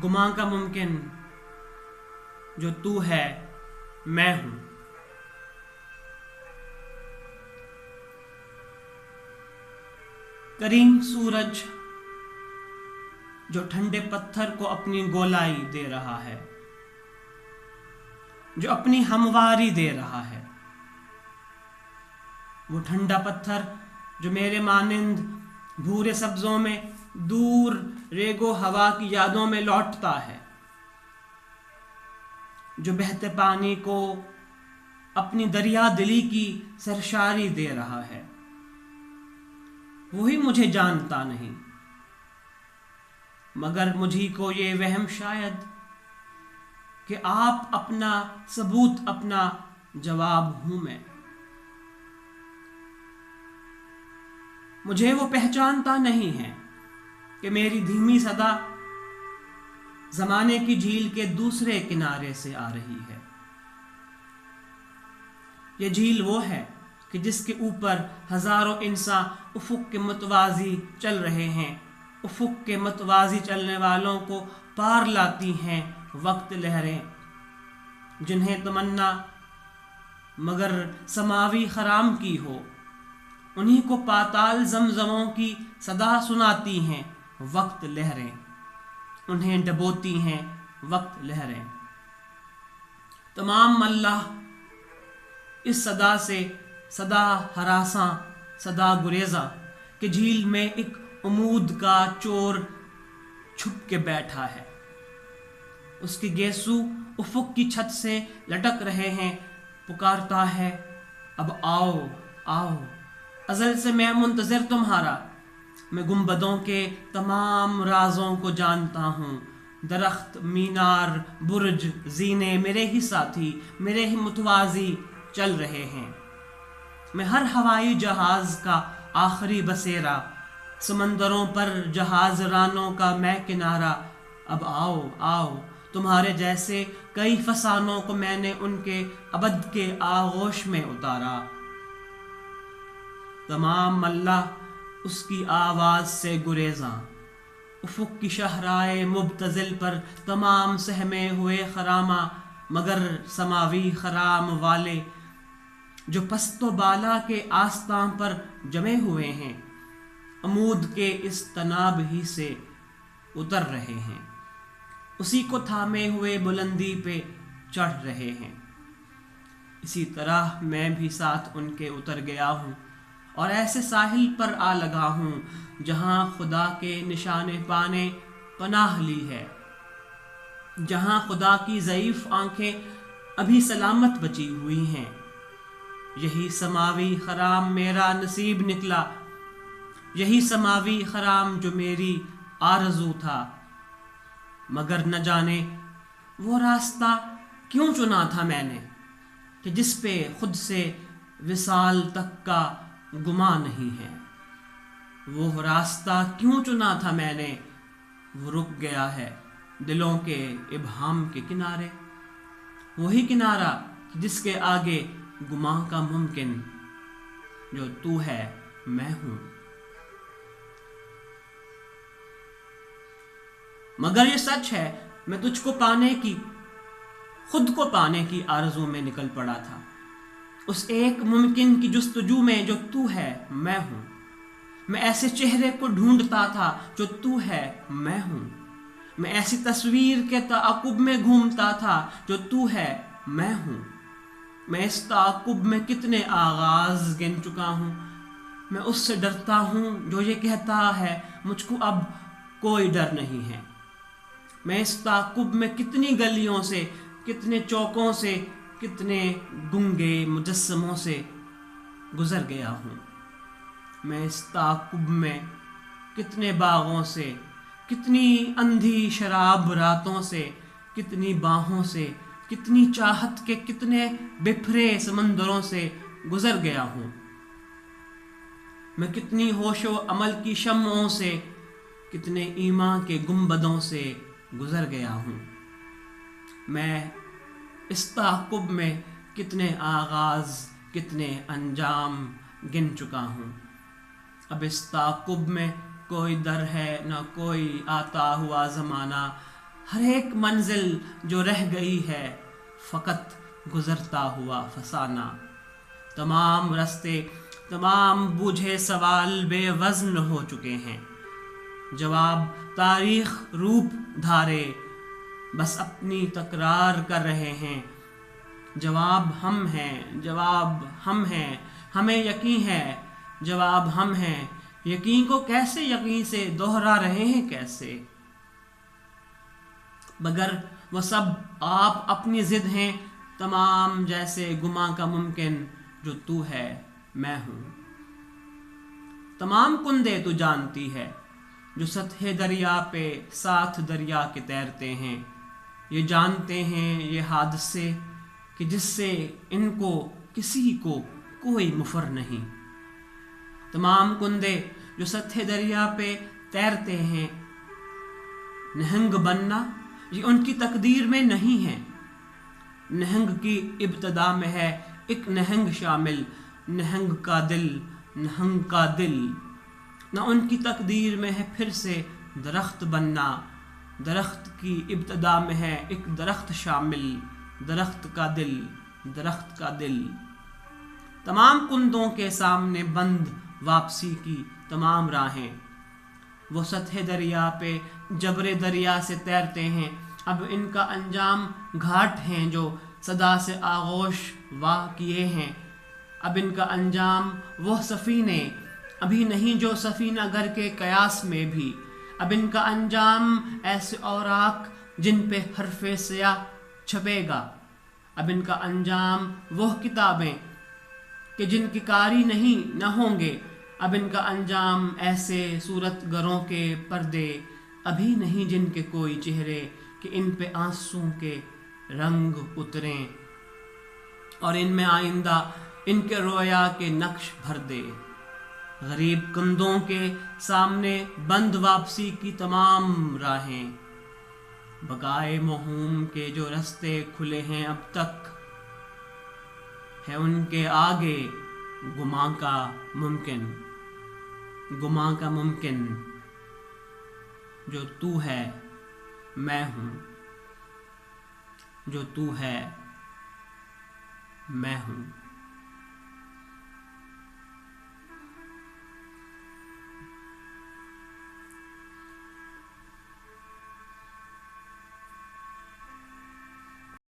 گماں کا ممکن جو تو ہے میں ہوں۔ کریم سورج جو ٹھنڈے پتھر کو اپنی گولائی دے رہا ہے، جو اپنی ہمواری دے رہا ہے، وہ ٹھنڈا پتھر جو میرے مانند بھورے سبزوں میں دور ریگ و ہوا کی یادوں میں لوٹتا ہے، جو بہتے پانی کو اپنی دریا دلی کی سرشاری دے رہا ہے، وہی مجھے جانتا نہیں، مگر مجھے کو یہ وہم شاید کہ آپ اپنا ثبوت اپنا جواب ہوں میں۔ مجھے وہ پہچانتا نہیں ہے کہ میری دھیمی صدا زمانے کی جھیل کے دوسرے کنارے سے آ رہی ہے۔ یہ جھیل وہ ہے کہ جس کے اوپر ہزاروں انسان افق کے متوازی چل رہے ہیں، افق کے متوازی چلنے والوں کو پار لاتی ہیں وقت لہریں، جنہیں تمنا مگر سماوی خرام کی ہو، انہی کو پاتال زمزموں کی صدا سناتی ہیں وقت لہریں، انہیں ڈبوتی ہیں وقت لہریں۔ تمام اللہ اس صدا سے، صدا ہراساں، صدا گریزاں کہ جھیل میں ایک امود کا چور چھپ کے بیٹھا ہے، اس کے گیسو افق کی چھت سے لٹک رہے ہیں، پکارتا ہے اب آؤ آؤ، ازل سے میں منتظر تمہارا، میں گنبدوں کے تمام رازوں کو جانتا ہوں، درخت، مینار، برج، زینے میرے ہی ساتھی، میرے ہی متوازی چل رہے ہیں، میں ہر ہوائی جہاز کا آخری بسیرا، سمندروں پر جہاز رانوں کا میں کنارہ، اب آؤ آؤ، تمہارے جیسے کئی فسانوں کو میں نے ان کے ابد کے آغوش میں اتارا۔ تمام اللہ اس کی آواز سے گریزاں، افق کی شہرائے مبتذل پر تمام سہمے ہوئے خراماں، مگر سماوی خرام والے جو پست و بالا کے آستاں پر جمے ہوئے ہیں، عمود کے اس تناب ہی سے اتر رہے ہیں، اسی کو تھامے ہوئے بلندی پہ چڑھ رہے ہیں۔ اسی طرح میں بھی ساتھ ان کے اتر گیا ہوں اور ایسے ساحل پر آ لگا ہوں جہاں خدا کے نشان پانے پناہ لی ہے، جہاں خدا کی ضعیف آنکھیں ابھی سلامت بچی ہوئی ہیں۔ یہی سماوی خرام میرا نصیب نکلا، یہی سماوی خرام جو میری آرزو تھا، مگر نہ جانے وہ راستہ کیوں چنا تھا میں نے کہ جس پہ خود سے وصال تک کا گماں نہیں ہے، وہ راستہ کیوں چنا تھا میں نے، وہ رک گیا ہے دلوں کے ابہام کے کنارے، وہی کنارہ جس کے آگے گماں کا ممکن جو تو ہے میں ہوں۔ مگر یہ سچ ہے میں تجھ کو پانے کی، خود کو پانے کی آرزو میں نکل پڑا تھا، اس ایک ممکن کی جستجو میں جو تو ہے میں ہوں، میں ایسے چہرے کو ڈھونڈتا تھا جو تو ہے میں ہوں، میں ایسی تصویر کے تعاقب میں گھومتا تھا جو تو ہے میں ہوں، میں اس تعاقب میں کتنے آغاز گن چکا ہوں، میں اس سے ڈرتا ہوں جو یہ کہتا ہے مجھ کو اب کوئی ڈر نہیں ہے، میں اس تعاقب میں کتنی گلیوں سے، کتنے چوکوں سے، کتنے گنگے مجسموں سے گزر گیا ہوں، میں اس تعاقب میں کتنے باغوں سے، کتنی اندھی شراب راتوں سے، کتنی باہوں سے، کتنی چاہت کے کتنے بپھرے سمندروں سے گزر گیا ہوں، میں کتنی ہوش و عمل کی شمعوں سے، کتنے ایمان کے گنبدوں سے گزر گیا ہوں، میں اس تعاقب میں کتنے آغاز، کتنے انجام گن چکا ہوں، اب اس تعاقب میں کوئی در ہے نہ کوئی آتا ہوا زمانہ، ہر ایک منزل جو رہ گئی ہے فقط گزرتا ہوا فسانہ، تمام رستے، تمام بوجھے سوال بے وزن ہو چکے ہیں، جواب تاریخ روپ دھارے بس اپنی تکرار کر رہے ہیں، جواب ہم ہیں، جواب ہم ہیں، ہمیں یقین ہے، جواب ہم ہیں، یقین کو کیسے یقین سے دوہرا رہے ہیں کیسے، مگر وہ سب آپ اپنی ضد ہیں، تمام جیسے گماں کا ممکن جو تو ہے میں ہوں، تمام کندے تو جانتی ہے جو سطح دریا پہ ساتھ دریا کے تیرتے ہیں، یہ جانتے ہیں یہ حادثے کہ جس سے ان کو کسی کو کوئی مفر نہیں، تمام کندے جو سطح دریا پہ تیرتے ہیں، نہنگ بننا یہ ان کی تقدیر میں نہیں ہے، نہنگ کی ابتدا میں ہے ایک نہنگ شامل، نہنگ کا دل، نہنگ کا دل، نہ ان کی تقدیر میں ہے پھر سے درخت بننا، درخت کی ابتدا میں ہے ایک درخت شامل، درخت کا دل، درخت کا دل، تمام کندوں کے سامنے بند واپسی کی تمام راہیں، وہ سطح دریا پہ جبر دریا سے تیرتے ہیں، اب ان کا انجام گھاٹ ہیں جو صدا سے آغوش واہ کیے ہیں، اب ان کا انجام وہ سفینے ابھی نہیں جو سفینہ گر کے قیاس میں بھی، اب ان کا انجام ایسے اوراق جن پہ حرف سیاہ چھپے گا، اب ان کا انجام وہ کتابیں کہ جن کی کاری نہیں نہ ہوں گے، اب ان کا انجام ایسے صورت گروں کے پردے ابھی نہیں جن کے کوئی چہرے کہ ان پہ آنسوں کے رنگ اتریں اور ان میں آئندہ ان کے رویا کے نقش بھر دے، غریب کندوں کے سامنے بند واپسی کی تمام راہیں، بقائے موہوم کے جو رستے کھلے ہیں اب تک ہے ان کے آگے گماں کا ممکن، گماں کا ممکن جو تو ہے میں ہوں، جو تو ہے میں ہوں۔